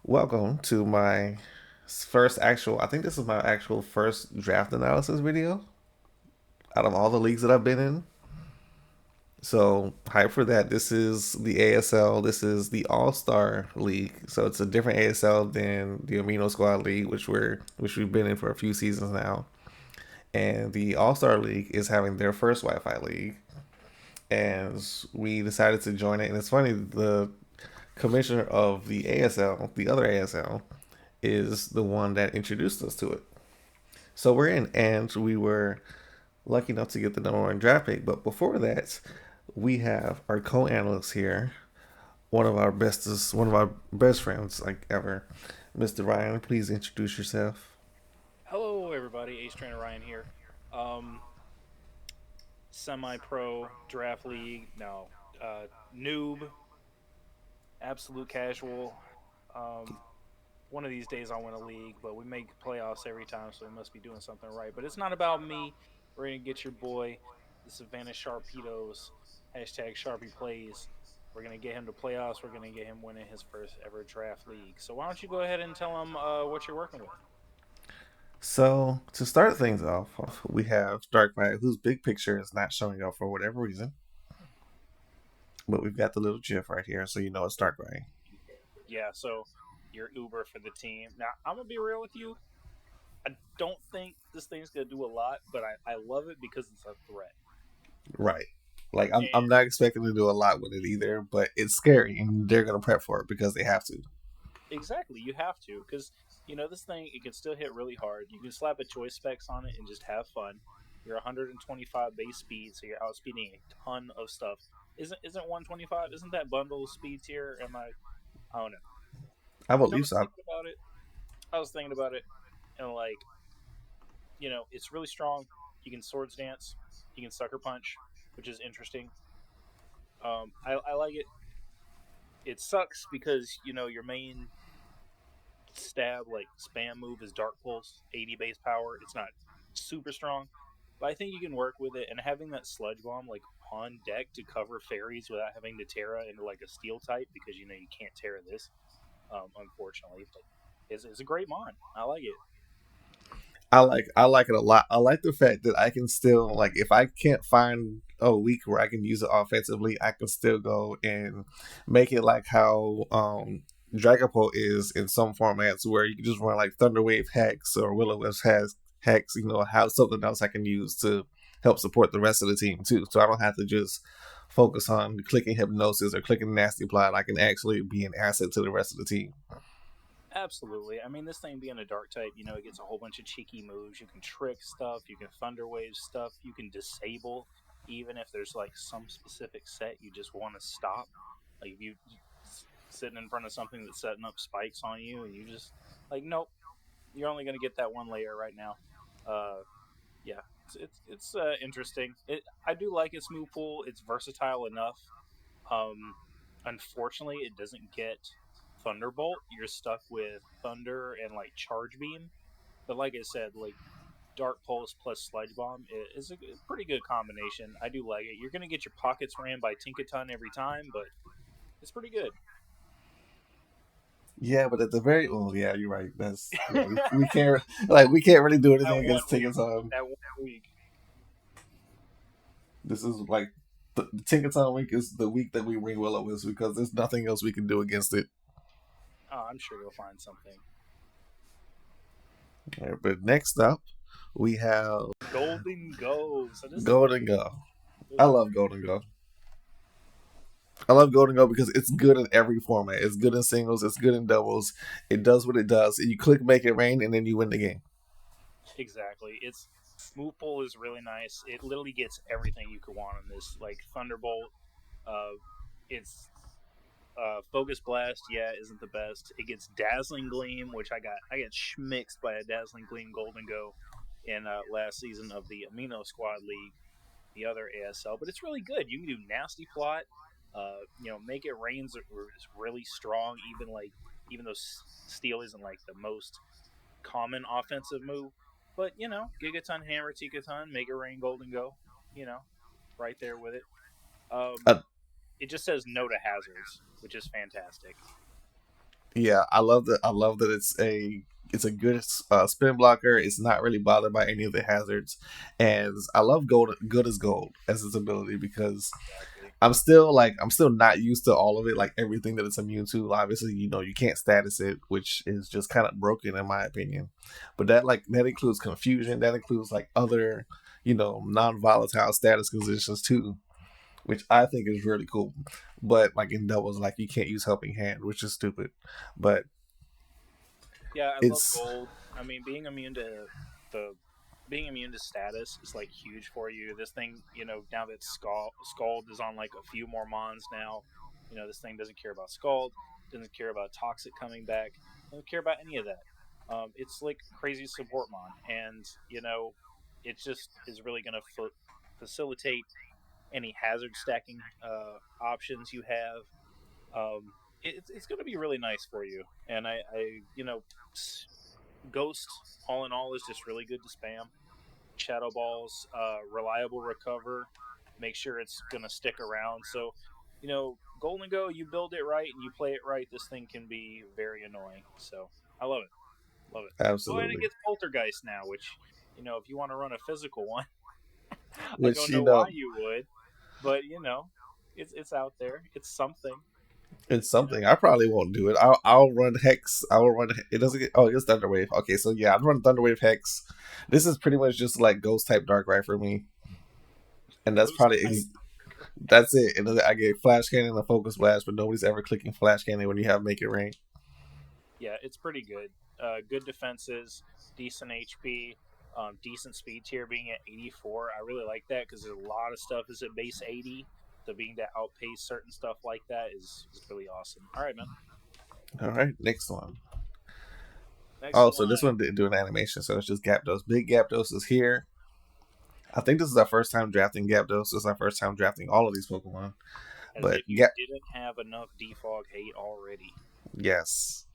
Welcome to my first actual, I think this is my actual first draft analysis video out of all the leagues that I've been in. So, hype for that. This is the ASL. This is the All Star League. So, it's a different ASL than the Amino Squad League, which we've been in for a few seasons now. And the All Star League is having their first Wi Fi league. And we decided to join it. And it's funny, the commissioner of the ASL, the other ASL, is the one that introduced us to it. So we're in, and we were lucky enough to get the number one draft pick. But before that, we have our co-analyst here, one of our best friends like ever, Mr. Ryan. Please introduce yourself. Hello, everybody. Ace Trainer Ryan here. Um, Semi-pro draft league. No, noob, absolute casual. Um, One of these days I'll win a league, but we make playoffs every time, so we must be doing something right. But it's not about me. We're gonna get your boy, the Savannah Sharpedos, hashtag Sharpie plays. We're gonna get him to playoffs. We're gonna get him winning his first ever draft league. So why don't you go ahead and tell him what you're working with? So to start things off, we have Dark Knight, whose big picture is not showing up for whatever reason, but we've got the little GIF right here, so you know it's Dark Knight. Yeah, so you're Uber for the team. Now, I'm gonna be real with you. I don't think this thing's gonna do a lot, but I love it because it's a threat. Right. Like I'm And not expecting to do a lot with it either, but it's scary, and they're gonna prep for it because they have to. exactly, you have to, because this thing it can still hit really hard. You can slap a choice specs on it and just have fun. You're 125 base speed, so you're outspeeding a ton of stuff. Isn't 125? Isn't that bundle of speed tier? Am I don't know. I I believe was so. thinking about it. I was thinking about it, and like it's really strong. You can swords dance. You can sucker punch, which is interesting. I like it. It sucks because your main stab like spam move is Dark Pulse, 80 base power. It's not super strong, but I think you can work with it. And having that Sludge Bomb like on deck to cover fairies without having to Terra into like a Steel type because you can't Terra this, unfortunately. But it's a great mon. I like it. I like it a lot. I like the fact that I can still like if I can't find a week where I can use it offensively, I can still go and make it like how Dragapult is in some formats where you can just run like Thunderwave Hex or Will-O-Wisp has Hex, have something else I can use to help support the rest of the team too. So I don't have to just focus on clicking Hypnosis or clicking Nasty Plot. I can actually be an asset to the rest of the team. Absolutely. I mean, this thing being a dark type, it gets a whole bunch of cheeky moves. You can trick stuff, you can thunderwave stuff, you can disable, even if there's like some specific set you just want to stop. Like if you sitting in front of something that's setting up spikes on you, and you just like, nope, you're only going to get that one layer right now. Uh, yeah, it's interesting. I do like its move pool. It's versatile enough. Um, Unfortunately, it doesn't get Thunderbolt. You're stuck with Thunder and like Charge Beam. But like I said, like Dark Pulse plus Sludge Bomb is a pretty good combination. I do like it. You're gonna get your pockets ran by Tinkaton every time, but it's pretty good. Yeah, but at the very yeah, you're right. That's yeah, we can't like we can't really do anything That one against week. Tinkerton. That one week. This is like the Tinkerton week is the week that we bring Will-O-Wisp because there's nothing else we can do against it. Oh, I'm sure you'll find something. All right, but next up, we have Golden Go. So this is Golden Go. I this is love Golden Go. I love Golden Go because it's good in every format. It's good in singles. It's good in doubles. It does what it does. You click make it rain, and then you win the game. exactly. It's move pool is really nice. It literally gets everything you could want on this. Like Thunderbolt. Uh, it's Focus Blast, yeah, isn't the best. It gets Dazzling Gleam, which I got schmixed by a Dazzling Gleam Golden Go in last season of the Amino Squad League, the other ASL. But it's really good. You can do Nasty Plot, Make It Rains is really strong. Even though Steel isn't like the most common offensive move, but Gigaton Hammer Tikaton, Make It Rain Golden Go, you know, right there with it. Um, Uh, it just says no to hazards, which is fantastic. Yeah, I love that. I love that it's a good spin blocker. It's not really bothered by any of the hazards, and I love gold. Good as gold as its ability because Exactly. I'm still not used to all of it, like everything that it's immune to. Obviously, you know you can't status it, which is just kind of broken in my opinion. But that includes confusion. That includes like other non volatile status positions too, which I think is really cool. But like in doubles, like you can't use helping hand, which is stupid. But Yeah, I love it's gold. I mean, the being immune to status is like huge for you. This thing, now that Scald is on like a few more mons now, this thing doesn't care about Scald, doesn't care about Toxic coming back, doesn't care about any of that. It's like crazy support mon, and it just is really going to facilitate any hazard stacking options you have. It's going to be really nice for you. And Ghost, all in all, is just really good to spam. Shadow Balls, reliable recover, make sure it's going to stick around. So, Golden Go, you build it right and you play it right, this thing can be very annoying. So, I love it. Love it. Oh, and it absolutely, gets Poltergeist now, which, if you want to run a physical one, I which don't know why you would, but, it's out there. It's something, it's you know. something. I probably won't do it. I'll run Hex. I will run. It doesn't get. Oh, it's Thunderwave. Okay, so yeah, I'd run Thunderwave Hex. This is pretty much just like Ghost type Darkrai for me, and that's Ghost probably type. that's it. And then I get Flash Cannon and Focus Blast, but nobody's ever clicking Flash Cannon when you have Make It Rain. Yeah, it's pretty good. Good defenses, decent HP, decent speed tier being at 84. I really like that because there's a lot of stuff is at base 80. So being to outpace certain stuff like that is really awesome. All right, man. All right, next one. Next Oh, so this one. one didn't do an animation, so it's just Gyarados. Big Gyarados is here. I think this is our first time drafting Gyarados. This is our first time drafting all of these Pokemon. As But if you didn't have enough defog hate already. yes,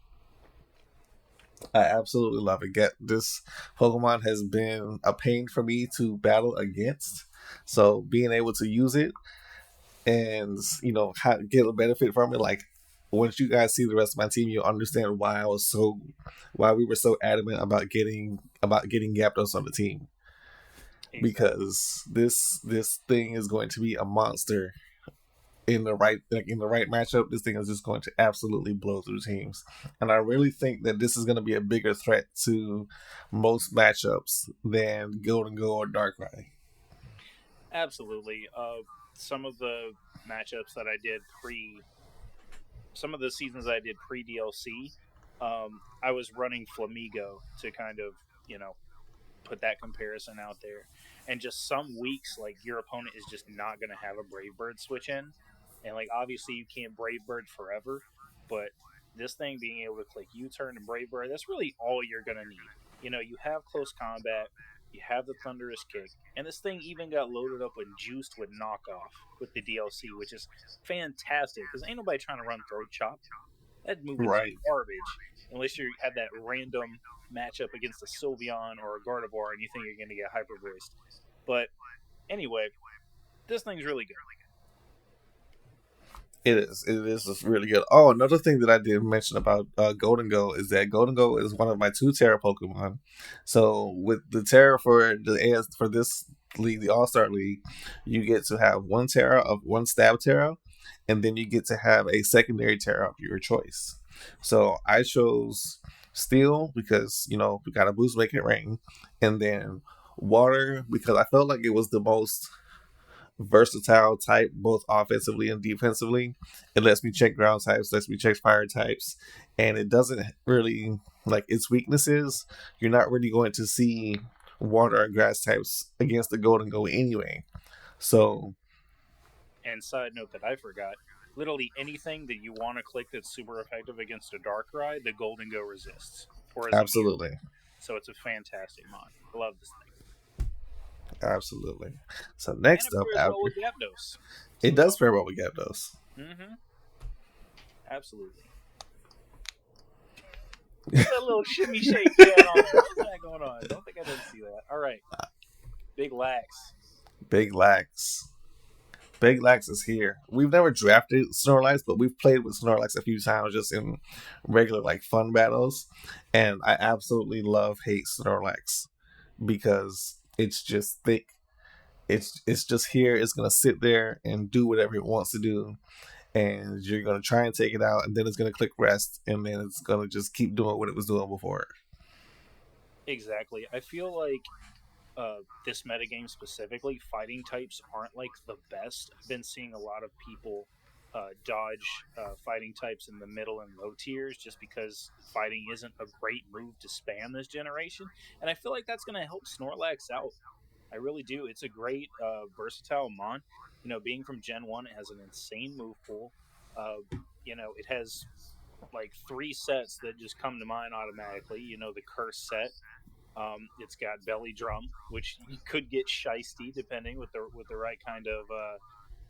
I absolutely love it. Get this Pokemon has been a pain for me to battle against. So being able to use it and get a benefit from it, like once you guys see the rest of my team, you'll understand why we were so adamant about getting Gyarados on the team Exactly. because this thing is going to be a monster in the right matchup. This thing is just going to absolutely blow through teams, and I really think that this is going to be a bigger threat to most matchups than Golden Go or Darkrai. Absolutely. Some of the matchups that I did some of the seasons I did pre DLC, I was running Flamigo to kind of, you know, put that comparison out there. And just some weeks, like your opponent is just not going to have a Brave Bird switch in, and like obviously you can't Brave Bird forever, but this thing being able to click U turn and Brave Bird, that's really all you're going to need. You have close combat, you have the Thunderous Kick, and this thing even got loaded up and juiced with knockoff with the DLC, which is fantastic because ain't nobody trying to run Throat Chop. That move is Right. garbage unless you have that random matchup against a Sylveon or a Gardevoir and you think you're going to get hyper voiced. But anyway, this thing's really good. It is. It is just really good. Oh, another thing that I did mention about Golden Go is that Golden Go is one of my two Terra Pokemon. So with the Terra for for this league, the All Star League, you get to have one Terra of one Stab Terra, and then you get to have a secondary Terra of your choice. So I chose Steel because we got a boost Make It Rain, and then Water because I felt like it was the most versatile type, both offensively and defensively. It lets me check ground types, lets me check fire types, and it doesn't really like its weaknesses. You're not really going to see water or grass types against the golden go anyway. So And side note that I forgot, literally anything that you want to click that's super effective against a Darkrai, the Golden Go resists or is immune. absolutely, So it's a fantastic mod. I love this thing. absolutely. So And next it up, pairs well after with Gyarados. it So does don't. pair well with Gyarados. Mm-hmm. Absolutely. What's that little shimmy shake you had on there? What's that going on? Don't think I didn't see that. All right. Big Lax. Big Lax. Big Lax is here. We've never drafted Snorlax, but we've played with Snorlax a few times just in regular like fun battles. And I absolutely love hate Snorlax because it's just thick. It's just here. It's gonna sit there and do whatever it wants to do, and you're gonna try and take it out, and then it's gonna click rest, and then it's gonna just keep doing what it was doing before. Exactly. I feel like this metagame specifically, fighting types aren't like the best. I've been seeing a lot of people dodge fighting types in the middle and low tiers just because fighting isn't a great move to spam this generation. And I feel like that's going to help Snorlax out. I really do. It's a great versatile mon. You know, being from Gen 1, it has an insane move pool. It has like three sets that just come to mind automatically. You know, the curse set, it's got belly drum, which you could get shisty depending with the right kind of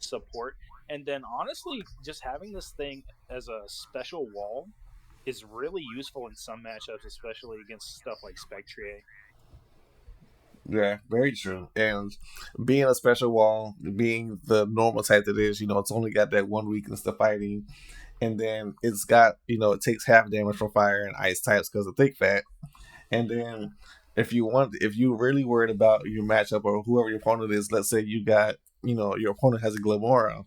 support. And then honestly, just having this thing as a special wall is really useful in some matchups, especially against stuff like Spectrier. Yeah, very true. And being a special wall, being the normal type that it is, it's only got that one weakness to fighting, and then it's got, it takes half damage from fire and ice types because of thick fat. And then if you really worried about your matchup or whoever your opponent is, let's say you got, your opponent has a Glamora,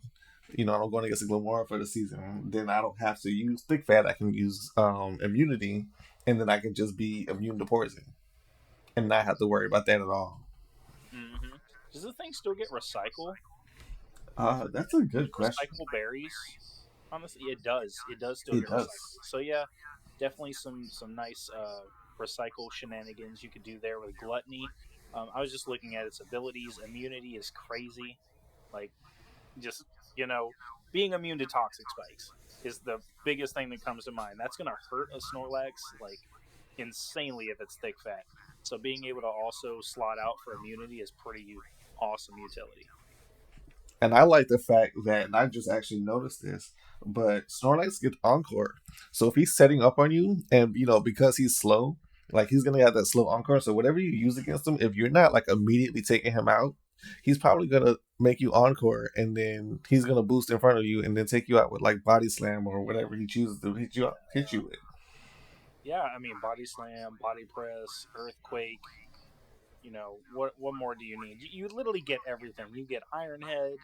I'm going against a Glamora for the season, then I don't have to use thick fat. I can use immunity, and then I can just be immune to poison and not have to worry about that at all. Does the thing still get recycle? That's a good question. Recyclable berries? Honestly, it does. It does still It get does. recycled. So yeah, definitely some nice recycle shenanigans you could do there with gluttony. I was just looking at its abilities. Immunity is crazy. Like just you know, being immune to toxic spikes is the biggest thing that comes to mind. That's gonna hurt a Snorlax like insanely if it's thick fat. So being able to also slot out for immunity is pretty awesome utility. And I like the fact that, and I just actually noticed this, but Snorlax gets Encore. So if he's setting up on you, and because he's slow, like he's gonna have that slow Encore. So whatever you use against him, if you're not like immediately taking him out, he's probably gonna make you Encore, and then he's gonna boost in front of you, and then take you out with like Body Slam or whatever he chooses to hit you with. Yeah, I mean body slam, body press, earthquake. What more do you need? You literally get everything. You get Iron Head,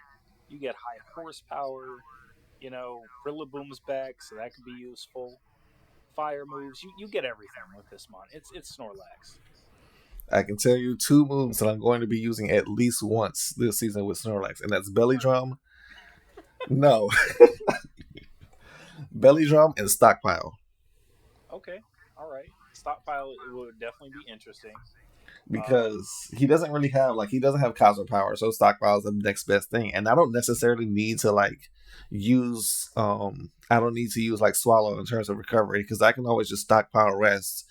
you get high horsepower. Rillaboom's back, so that could be useful. Fire moves, you get everything with this mon. It's Snorlax. I can tell you two moves that I'm going to be using at least once this season with Snorlax, and that's Belly What? Drum. No, Belly Drum and Stockpile. Okay, all right. Stockpile it would definitely be interesting. Um, Because he doesn't have cosmic power, so stockpile is the next best thing. And I don't necessarily need to like use I don't need to use like swallow in terms of recovery because I can always just stockpile rest,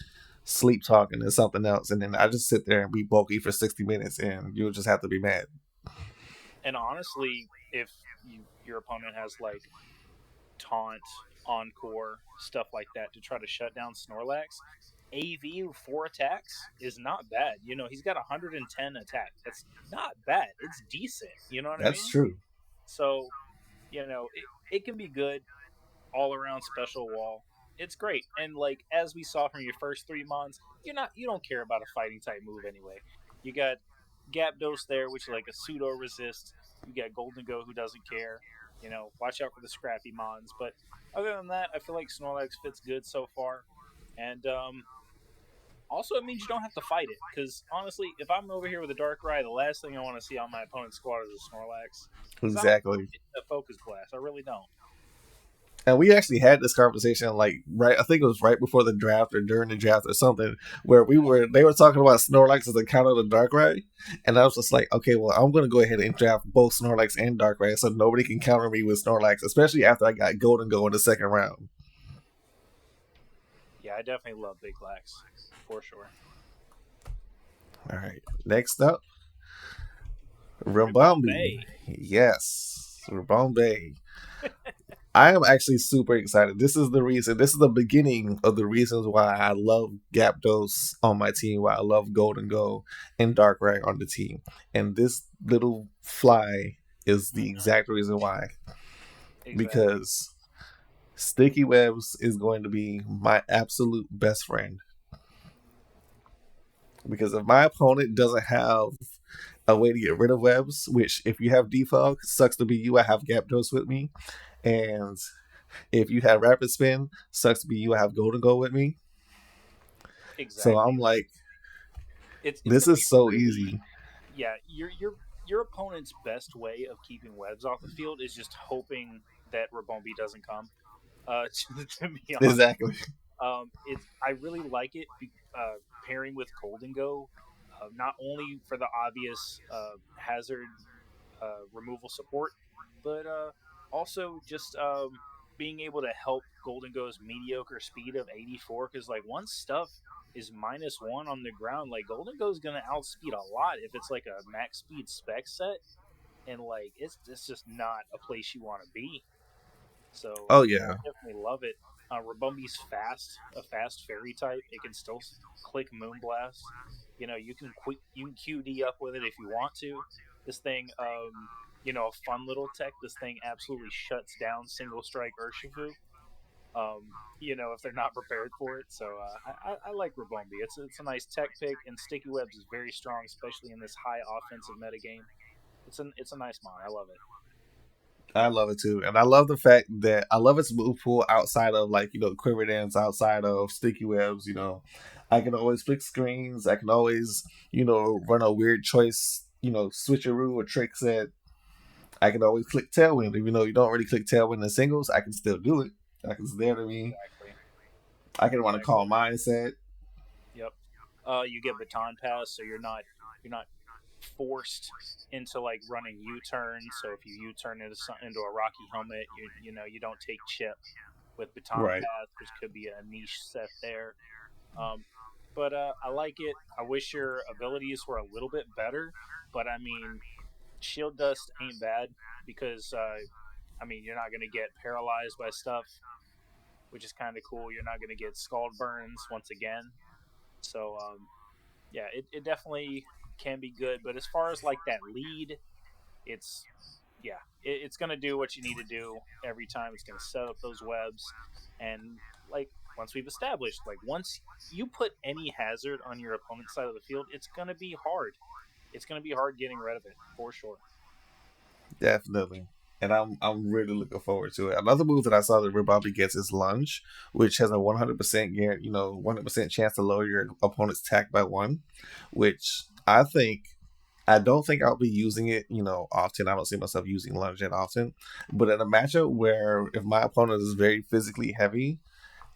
sleep talk, and then something else, and then I just sit there and be bulky for 60 minutes, and you'll just have to be mad. and honestly, if your opponent has like taunt, encore, stuff like that to try to shut down Snorlax, AV 4 attacks is not bad. He's got 110 attack. That's not bad. It's decent. You know what I That's mean? true. So, it can be good all around special wall. It's great. And like as we saw from your first 3 months, you don't care about a fighting type move anyway. You got Gapdos there, which is like a pseudo resist. You got Golden Go who doesn't care. Watch out for the scrappy mons. But other than that, I feel like Snorlax fits good so far. And also, it means you don't have to fight it. Because honestly, if I'm over here with a Darkrai, the last thing I want to see on my opponent's squad is a Snorlax. Because I don't Exactly. get a Focus Blast. I really don't. And we actually had this conversation like right I think it was right before the draft or during the draft or something where they were talking about Snorlax as a counter to Darkrai, and I was just like, okay, well, I'm gonna go ahead and draft both Snorlax and Darkrai so nobody can counter me with Snorlax, especially after I got Golden Go in the second round. Yeah, I definitely love Big Lax for sure. All right, next up, Ribombee. Ribombay. Yes, Ribombee. I am actually super excited. This is the reason. This is the beginning of the reasons why I love Gapdos on my team. Why I love Golden Go and Darkrai on the team. And this little fly is the Hmm. exact reason why. Exactly. Because sticky webs is going to be my absolute best friend. Because if my opponent doesn't have a way to get rid of webs, which if you have defog, sucks to be you. I have gap dose with me. And if you have rapid spin, sucks to be you. I have golden go with me. So Exactly. I'm like, It's this gonna be is so really, easy. yeah. Your opponent's best way of keeping webs off the field is just hoping that Rabombi doesn't come. To be honest, Exactly. it's I really like it pairing with Golden Go, not only for the obvious hazard removal support, but also just being able to help Golden Go's mediocre speed of 84. Because like once stuff is -1 on the ground, like Golden Go's gonna outspeed a lot if it's like a max speed spec set, and like it's just not a place you want to be. So Oh yeah, yeah, I definitely love it. Rabumbi's fast, a fast fairy type. It can still click Moonblast. You know, you can QD up with it if you want to. This thing, a fun little tech. This thing absolutely shuts down single strike Urshifu. If they're not prepared for it. So I like Rabumbi. It's a nice tech pick, and Sticky Webs is very strong, especially in this high offensive metagame. It's a nice mon. I love it. I love it too, and I love the fact that I love its move pool outside of like quiver dance, outside of sticky webs. I can always flick screens. I can always run a weird choice. Switcheroo or trick set. I can always click tailwind, even though you don't really click tailwind in singles. I can still do it. Like it's there to me. Exactly. I can run a Exactly. call mindset. Yep. You get baton pass, so you're not forced into like running U-turns. So if you U-turn into a rocky helmet, you don't take chip with baton Right. pass, which could be a niche set there. Um, but I like it. I wish your abilities were a little bit better, but I mean, shield dust ain't bad because I mean you're not gonna get paralyzed by stuff, which is kind of cool. You're not gonna get scald burns once again. So yeah, it definitely can be good. But as far as like that lead, it's yeah, it's gonna do what you need to do every time. It's gonna set up those webs, and like once we've established, like once you put any hazard on your opponent's side of the field, it's gonna be hard. It's gonna be hard getting rid of it for sure. Definitely. And I'm really looking forward to it. Another move that I saw that Ribobi gets is lunge, which has a 100% guarantee, 100% chance to lower your opponent's attack by one, which I don't think I'll be using it, often. I don't see myself using lunge that often. But in a matchup where if my opponent is very physically heavy,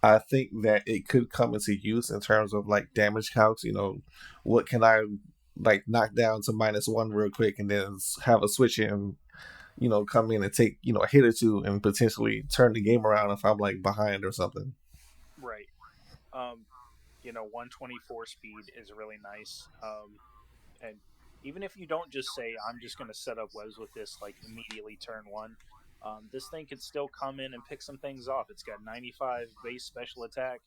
I think that it could come into use in terms of like damage calcs. What can I like knock down to -1 real quick and then have a switch in, come in and take, a hit or two and potentially turn the game around if I'm like behind or something. Right. 124 speed is really nice. And even if you don't just say I'm just going to set up webs with this like immediately turn one, this thing could still come in and pick some things off. It's got 95 base special attack.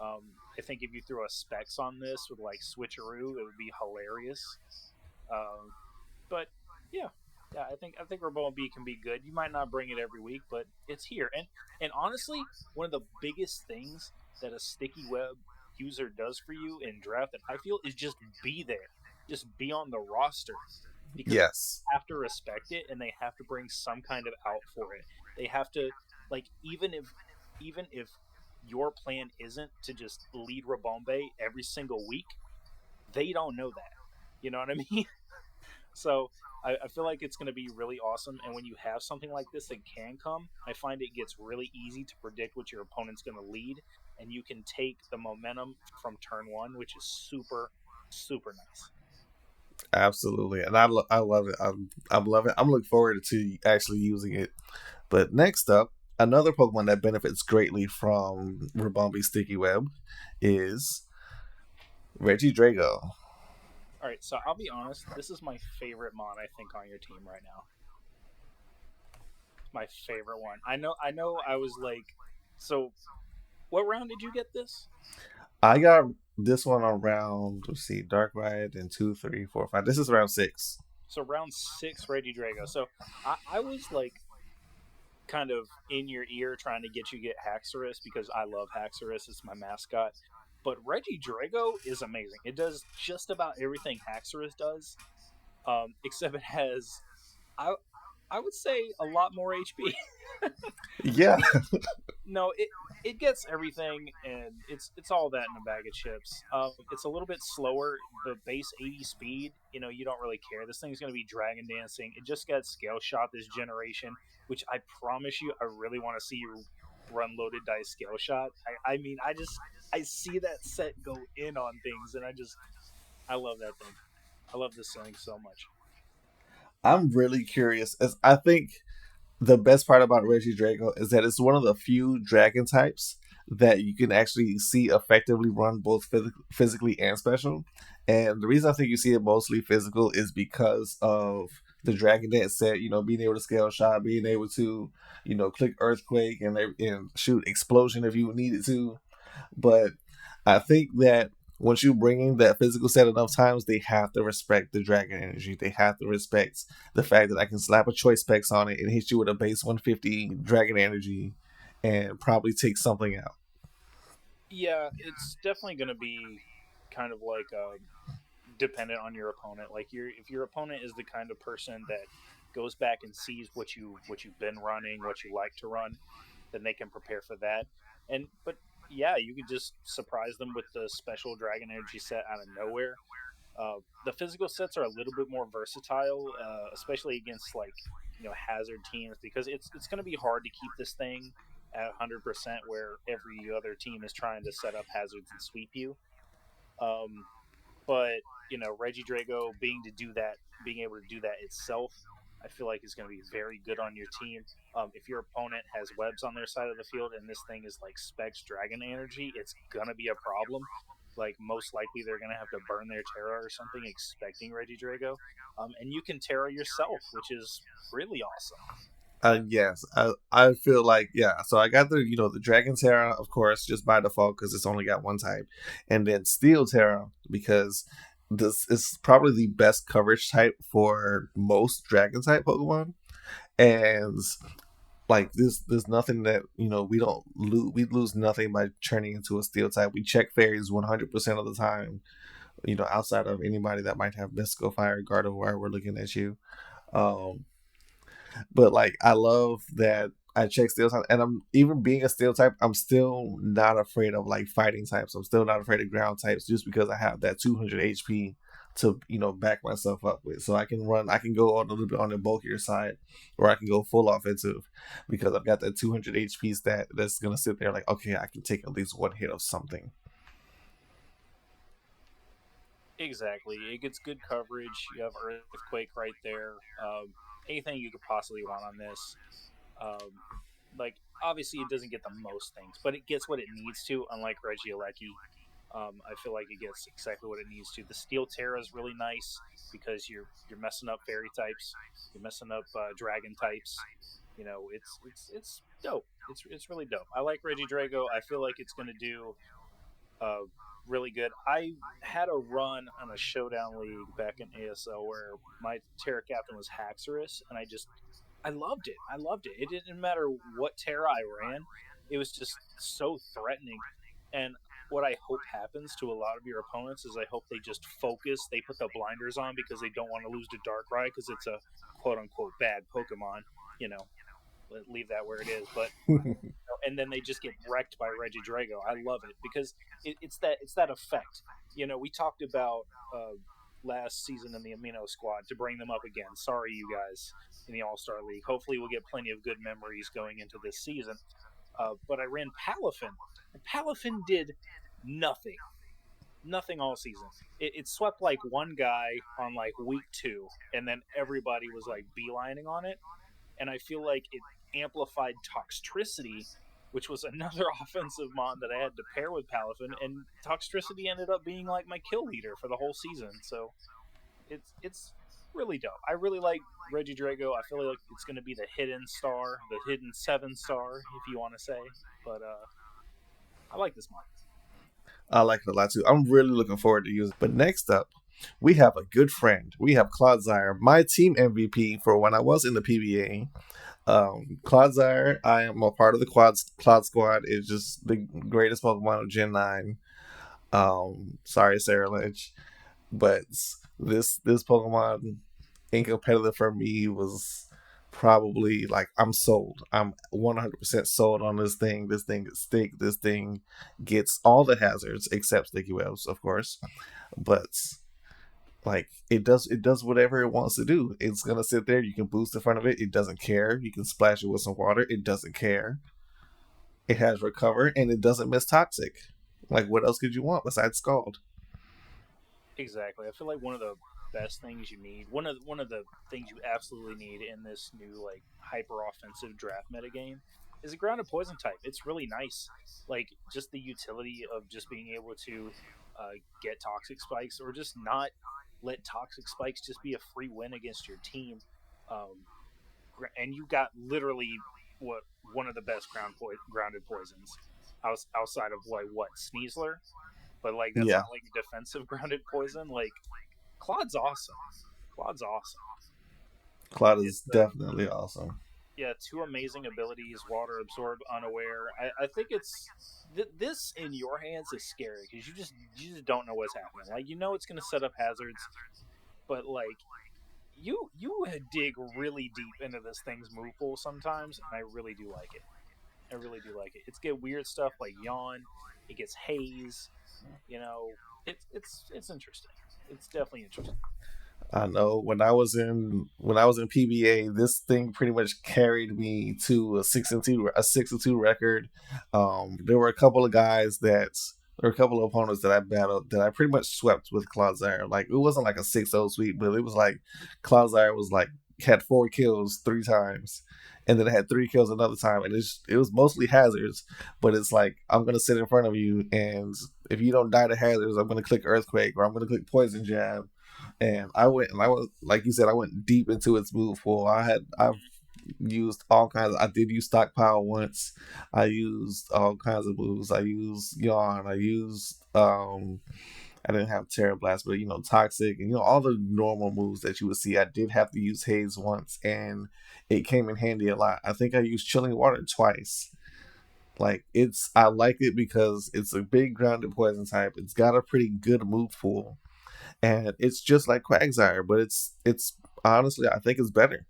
I think if you threw a specs on this with like switcheroo, it would be hilarious. Um, but yeah, yeah, I think Rainbow B can be good. You might not bring it every week, but it's here. And honestly, one of the biggest things that a sticky web user does for you in draft that I feel is just be there, just be on the roster, because Yes, they have to respect it and they have to bring some kind of out for it. They have to like even if your plan isn't to just lead Rabombe every single week, they don't know that. You know what I mean? So I feel like it's going to be really awesome. And when you have something like this that can come, I find it gets really easy to predict what your opponent's going to lead, and you can take the momentum from turn one, which is super, super nice. absolutely. And I love it. I'm loving it. I'm looking forward to actually using it. But next up, another Pokemon that benefits greatly from Rabombi Sticky Web is Reggie Drago. All right, so I'll be honest. This is my favorite mon I think on your team right now. My favorite one. I know. I was like, so what round did you get this? I got this one around, let's see, Dark Ride and 2, 3, 4, 5. This is round 6. So round six, Reggie Drago. So I was like kind of in your ear trying to get you to get Haxorus because I love Haxorus. It's my mascot. But Reggie Drago is amazing. It does just about everything Haxorus does, except it has I I would say a lot more HP. I Yeah, mean, no, it gets everything, and it's all that in a bag of chips. It's a little bit slower, but base 80 speed. You know, you don't really care. This thing's going to be dragon dancing. It just got scale shot this generation, which I promise you, I really want to see you run loaded dice scale shot. I mean, I see that set go in on things, and I love that thing. I love this thing so much. I'm really curious. As I think the best part about Reggie Draco is that it's one of the few dragon types that you can actually see effectively run both physically and special. And the reason I think you see it mostly physical is because of the dragon dance set. You know, being able to scale shot, being able to, you know, click earthquake and shoot explosion if you needed to. But I think that once you bring in that physical set enough times, they have to respect the dragon energy. They have to respect the fact that I can slap a choice specs on it and hit you with a base 150 dragon energy and probably take something out. Yeah, it's definitely going to be kind of like dependent on your opponent. Like your if your opponent is the kind of person that goes back and sees what you've been running, what you like to run, then they can prepare for that. And but yeah, you could just surprise them with the special dragon energy set out of nowhere. The physical sets are a little bit more versatile, especially against like hazard teams because it's going to be hard to keep this thing at 100% where every other team is trying to set up hazards and sweep you. Um, but Reggie Drago being able to do that itself, I feel like is going to be very good on your team. If your opponent has webs on their side of the field and this thing is like specs dragon energy, it's gonna be a problem. Like most likely they're gonna have to burn their Terra or something, expecting Reggie Drago. And you can Terra yourself, which is really awesome. Yes, I feel like yeah. So I got the the Dragon Terra, of course, just by default because it's only got one type, and then Steel Terra because this is probably the best coverage type for most Dragon type Pokemon. And like this, there's nothing that we don't lose. We lose nothing by turning into a Steel type. We check fairies 100% of the time. Outside of anybody that might have Mystical Fire, Gardevoir, we're looking at you. Um, but like I love that I check steel type, and I'm even being a steel type, I'm still not afraid of like fighting types. I'm still not afraid of ground types just because I have that 200 HP to back myself up with. So I can run, I can go on a little bit on the bulkier side, or I can go full offensive because I've got that 200 HP stat that's gonna sit there like okay, I can take at least one hit of something. Exactly. It gets good coverage. You have Earthquake right there. Anything you could possibly want on this. Um, like obviously it doesn't get the most things, but it gets what it needs to. Unlike Regieleki, I feel like it gets exactly what it needs to. The Steel Terra is really nice because you're messing up fairy types, you're messing up dragon types. It's dope. It's really dope. I like Reggie Drago. I feel like it's gonna do uh, really good. I had a run on a showdown league back in ASL where my Terra captain was Haxorus, and I loved it. I loved it. It didn't matter what Terra I ran; it was just so threatening. And what I hope happens to a lot of your opponents is I hope they just focus. They put the blinders on because they don't want to lose to Darkrai because it's a quote unquote bad Pokemon. You know, leave that where it is. But and then they just get wrecked by Reggie Drago. I love it because it's that effect. We talked about last season in the Amino Squad to bring them up again. Sorry, you guys in the All Star League. Hopefully, we'll get plenty of good memories going into this season. But I ran Palafin, and Palafin did nothing, nothing all season. It swept like one guy on like week two, and then everybody was like beelining on it, and I feel like it amplified Toxtricity, which was another offensive mon that I had to pair with Palafin, and Toxtricity ended up being like my kill leader for the whole season. So it's really dope. I really like Reggie Drago. I feel like it's going to be the hidden star, the hidden 7 star, if you want to say. But I like this mon. I like it a lot too. I'm really looking forward to using. But next up, We have a good friend. We have Claude Zaire, my team MVP for when I was in the PBA. Claude Zaire, I am a part of the Claude Squad. It's just the greatest Pokemon of Gen 9. Sorry, Sarah Lynch. But this Pokemon in competitive for me was probably like I'm sold. I'm 100% sold on this thing. This thing is stick. This thing gets all the hazards except sticky webs, of course. But like it does whatever it wants to do. It's gonna sit there. You can boost in front of it. It doesn't care. You can splash it with some water. It doesn't care. It has recover and it doesn't miss toxic. Like what else could you want besides scald? Exactly. I feel like one of the best things you need, one of the things you absolutely need in this new like hyper offensive draft metagame is a grounded poison type. It's really nice. Like just the utility of just being able to get toxic spikes or just not let toxic spikes just be a free win against your team. Um, and you got literally what one of the best grounded poisons outside of like what Sneasler, but like that's Yeah, not like a defensive grounded poison. Like Claude's awesome. Claude's awesome. Cloud is It's definitely awesome. yeah, two amazing abilities: water absorb, unaware. I think it's this in your hands is scary because you just don't know what's happening. Like you know it's going to set up hazards, but like you dig really deep into this thing's move pool sometimes, and I really do like it. I really do like it. It's get weird stuff like yawn. It gets haze. You know, it's interesting. It's definitely interesting. I know when I was in PBA, this thing pretty much carried me to a 6-2 record. There were a couple of guys that there were a couple of opponents that I battled that I pretty much swept with Cloudzyre. Like it wasn't like a 6-0 sweep, but it was like Cloudzyre was like had 4 kills 3 times, and then it had 3 kills another time, and it was mostly hazards. But it's like I'm gonna sit in front of you, and if you don't die to hazards, I'm gonna click Earthquake or I'm gonna click Poison Jab, and I was like you said, I went deep into its move pool. I've used all kinds. I did use stockpile once. I used all kinds of moves. I used yawn. I used I didn't have Terra Blast, but toxic and all the normal moves that you would see. I did have to use haze once, and it came in handy a lot. I think I used chilling water twice. Like I like it because it's a big grounded poison type. It's got a pretty good move pool, and it's just like Quagsire, but it's honestly I think it's better.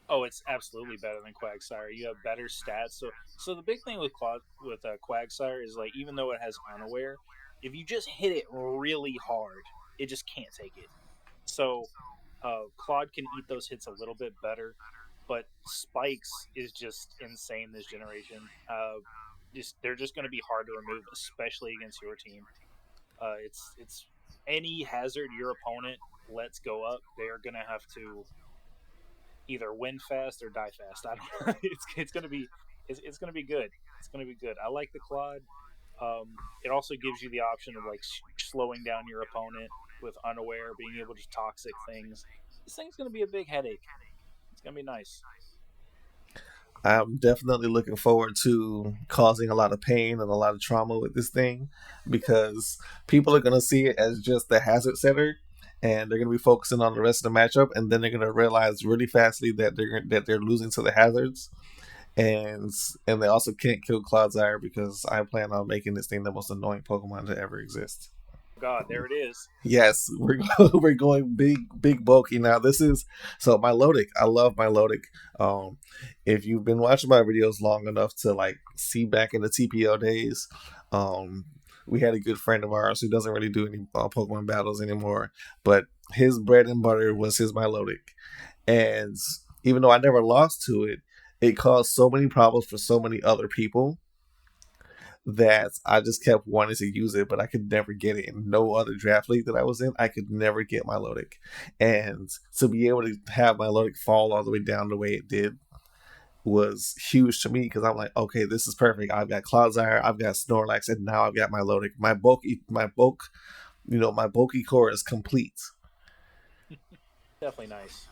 Oh, it's absolutely better than Quagsire. You have better stats. So the big thing with Quagsire is like even though it has unaware, if you just hit it really hard, it just can't take it. So Claude can eat those hits a little bit better, but Spikes is just insane this generation. Just they're just going to be hard to remove, especially against your team. It's any hazard your opponent lets go up, they are going to have to either win fast or die fast. I don't know. It's going to be it's going to be good. It's going to be good. I like the Claude. It also gives you the option of like slowing down your opponent with unaware, being able to toxic things. This thing's going to be a big headache. It's going to be nice. I'm definitely looking forward to causing a lot of pain and a lot of trauma with this thing because people are going to see it as just the hazard setter, and they're going to be focusing on the rest of the matchup, and then they're going to realize really fastly that they're losing to the hazards, and they also can't kill Clodsire because I plan on making this thing the most annoying Pokemon to ever exist. Oh God, there it is. Yes, we're going big bulky now. This is so my Lodic. I love my Lodic. If you've been watching my videos long enough to like see back in the TPO days, um, we had a good friend of ours who doesn't really do any Pokemon battles anymore, but his bread and butter was his Milotic, and even though I never lost to it, it caused so many problems for so many other people that I just kept wanting to use it, but I could never get it in no other draft league that I was in. I could never get my Lodic. And to be able to have my Lodic fall all the way down the way it did was huge to me because I'm like, okay, this is perfect. I've got Cloudzyre, I've got Snorlax, and now I've got my Lodic. My bulky core is complete. Definitely nice.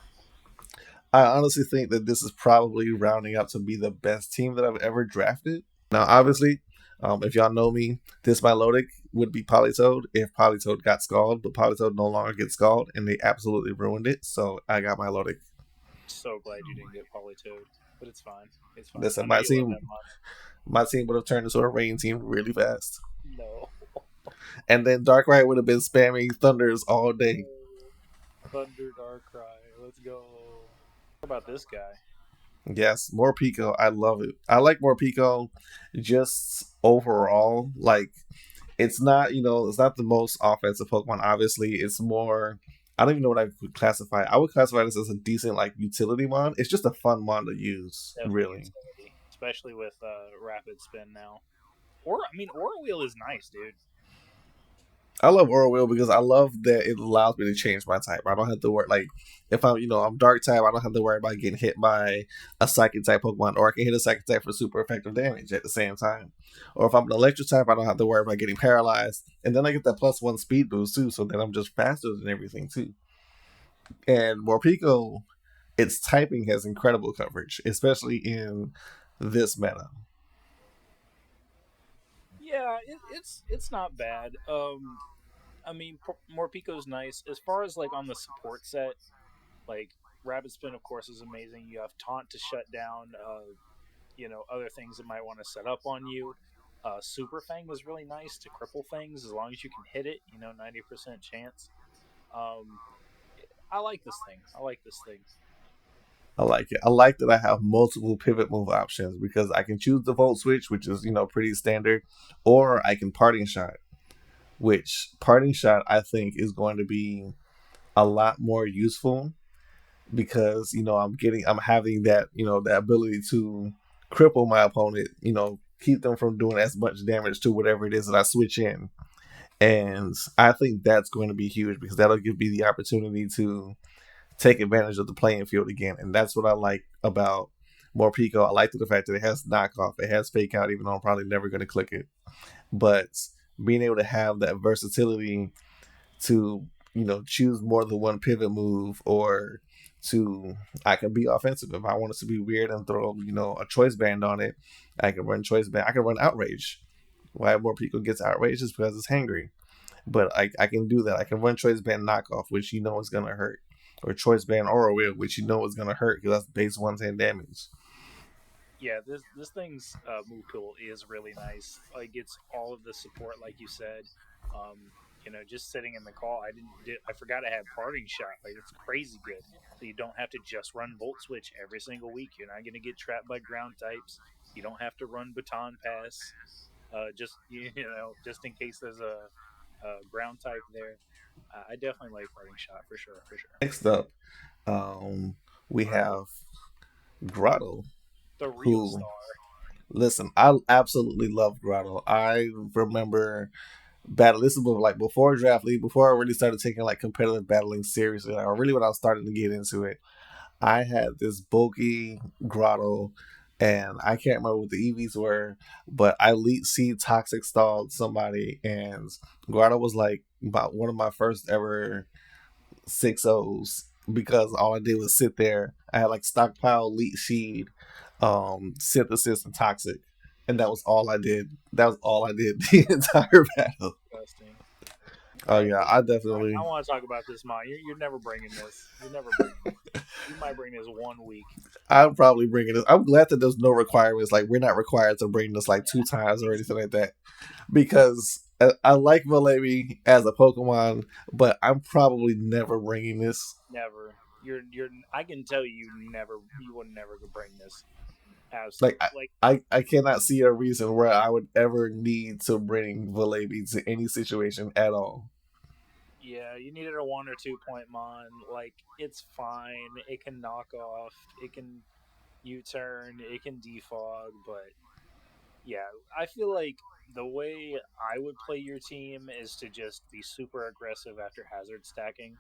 I honestly think that this is probably rounding out to be the best team that I've ever drafted. Now, obviously, if y'all know me, this Milotic would be Politoed if Politoed got scald, but Politoed no longer gets scald, and they absolutely ruined it. So I got Milotic. So glad you didn't get Polytoad, but it's fine. It's fine. I Listen, know you love that mon. my team would have turned into a rain team really fast, No. and then Darkrai would have been spamming Thunders all day. Thunder Darkrai. Let's go. What about this guy? Yes, more Pico. I love it. I like more Pico just overall. Like, it's not, it's not the most offensive Pokemon, obviously. It's more, I don't even know what I would classify. I would classify this as a decent, like, utility mon. It's just a fun mon to use, Definitely really. utility, especially with Rapid Spin now. Or I mean, Aura Wheel is nice, dude. I love Oral Will because I love that it allows me to change my type. I don't have to worry, like, if I'm Dark type, I don't have to worry about getting hit by a Psychic type Pokemon, or I can hit a Psychic type for super effective damage at the same time. Or if I'm an Electric type, I don't have to worry about getting paralyzed, and then I get that +1 speed boost too, so then I'm just faster than everything too. And Morpeko, its typing has incredible coverage, especially in this meta. Yeah, it's not bad. I mean, Morpico's nice as far as like on the support set. Like Rapid Spin, of course, is amazing. You have Taunt to shut down, other things that might want to set up on you. Super Fang is really nice to cripple things as long as you can hit it. 90% chance. Um, I like this thing. I like this thing. I like it. I like that I have multiple pivot move options because I can choose the Volt Switch, which is, pretty standard, or I can Parting Shot, which Parting Shot I think is going to be a lot more useful because, I'm having that, that ability to cripple my opponent, keep them from doing as much damage to whatever it is that I switch in. And I think that's going to be huge because that'll give me the opportunity to take advantage of the playing field again. And that's what I like about Morpeko. I like the fact that it has knockoff, it has fake out, even though I'm probably never going to click it. But being able to have that versatility to, choose more than one pivot move, or to, I can be offensive. If I want it to be weird and throw, a choice band on it, I can run choice band. I can run outrage. Why more people gets outraged is because it's hangry. But I can do that. I can run choice band knockoff, which is gonna hurt, or choice band aura wheel, which is gonna hurt because that's base 110 damage. Yeah, this thing's move pool is really nice. Like it's all of the support, like you said. Just sitting in the call, I forgot I had parting shot. Like it's crazy good. So you don't have to just run Volt Switch every single week. You're not going to get trapped by ground types. You don't have to run Baton Pass. Just just in case there's a ground type there. I definitely like parting shot for sure, for sure. Next up, we have Grotto, The real who, star. listen, I absolutely love Grotto. I remember battle. This is like before draft league, before I really started taking like competitive battling seriously. Like, really, when I was starting to get into it, I had this bulky Grotto, and I can't remember what the EVs were, but I lead seed toxic stalled somebody, and Grotto was like about one of my first ever 6-0s because all I did was sit there. I had like stockpile, lead seed, synthesis, and toxic. And that was all I did. That was all I did the entire battle. Disgusting. Oh Hey, yeah, I listen, I definitely, want to talk about this, Ma. You're never bringing this. You're never bringing this. You might bring this one week. I'm probably bringing this. I'm glad that there's no requirements. Like, we're not required to bring this like two times or anything like that, because I like Volemi as a Pokemon, but I'm probably never bringing this. Never. You're. I can tell you, never. You would never bring this. Like, Absolutely. Like, I cannot see a reason where I would ever need to bring Volemi to any situation at all. yeah, you needed a 1 or 2 point mon. Like, it's fine. It can knock off. It can U-turn. It can defog. But yeah, I feel like the way I would play your team is to just be super aggressive after hazard stacking,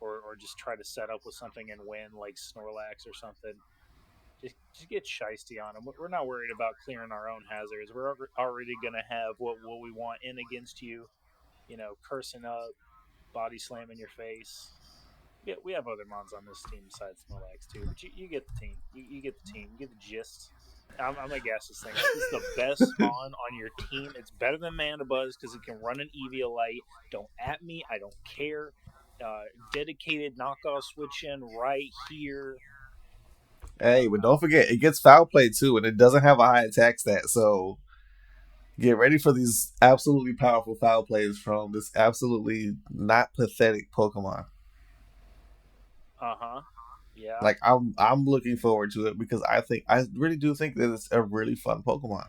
or just try to set up with something and win, like Snorlax or something. Just get shisty on them. We're not worried about clearing our own hazards. We're already gonna have what we want in against you. Cursing up, body slamming your face. we have other mons on this team besides Snorlax too, but you get the team. You get the team. You get the gist. I'm gonna gas this thing up. This is the best mon on your team. It's better than Mandibuzz because it can run an Eviolite. Don't at me. I don't care. Dedicated knockoff switch in right here. Hey, but don't forget, it gets foul play too, and it doesn't have a high attack stat. So get ready for these absolutely powerful foul plays from this absolutely not pathetic Pokemon. Uh huh. Yeah. Like I'm looking forward to it because I really do think that it's a really fun Pokemon.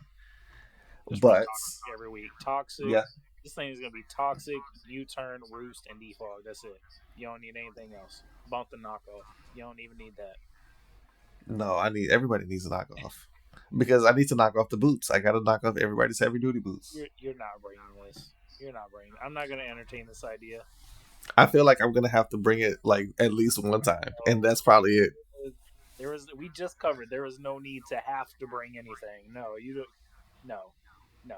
Just run But toxic every week. Toxic. yeah, This thing is gonna be toxic, U-turn, roost, and defog. That's it. You don't need anything else. Bump the knockoff. You don't even need that. no, I need everybody needs to knock off because I need to knock off the boots. I got to knock off everybody's heavy duty boots. You're not bringing this. You're not bringing. I'm not gonna entertain this idea. I feel like I'm gonna have to bring it like at least one time, and No, that's probably it. there was. We just covered. There was no need to have to bring anything. No, you don't. No, no.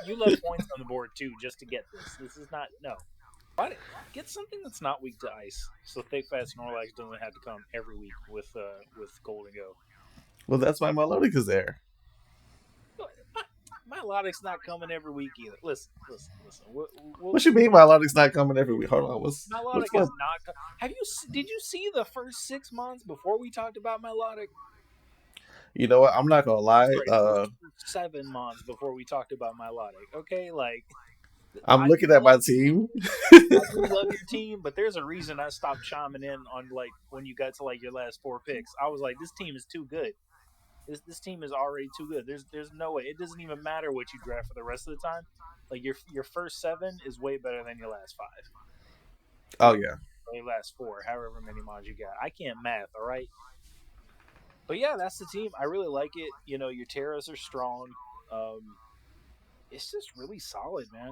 You left points on the board too just to get this. This is not no. Why get something that's not weak to ice? So thick fast Snorlax doesn't have to come every week with Gold and Go. Well, that's why Melodic's there. My Lodic's not coming every week either. Listen. What you mean Melodic's not coming every week? Hold on, what's Melodic what? is not. Have you? Did you see the first 6 months before we talked about Melodic? You know what? I'm not gonna lie. Sorry, first 7 months before we talked about Melodic. Okay, like I'm I looking do at love my your team. team. I do love your team, but there's a reason I stopped chiming in on like when you got to like your last 4 picks. I was like, this team is too good. This team is already too good. There's no way. It doesn't even matter what you draft for the rest of the time. Like your first 7 is way better than your last 5. Oh Or yeah. your last 4, however many mods you got. I can't math, all right? But yeah, that's the team. I really like it. You know, your Terras are strong. Um, it's just really solid, man.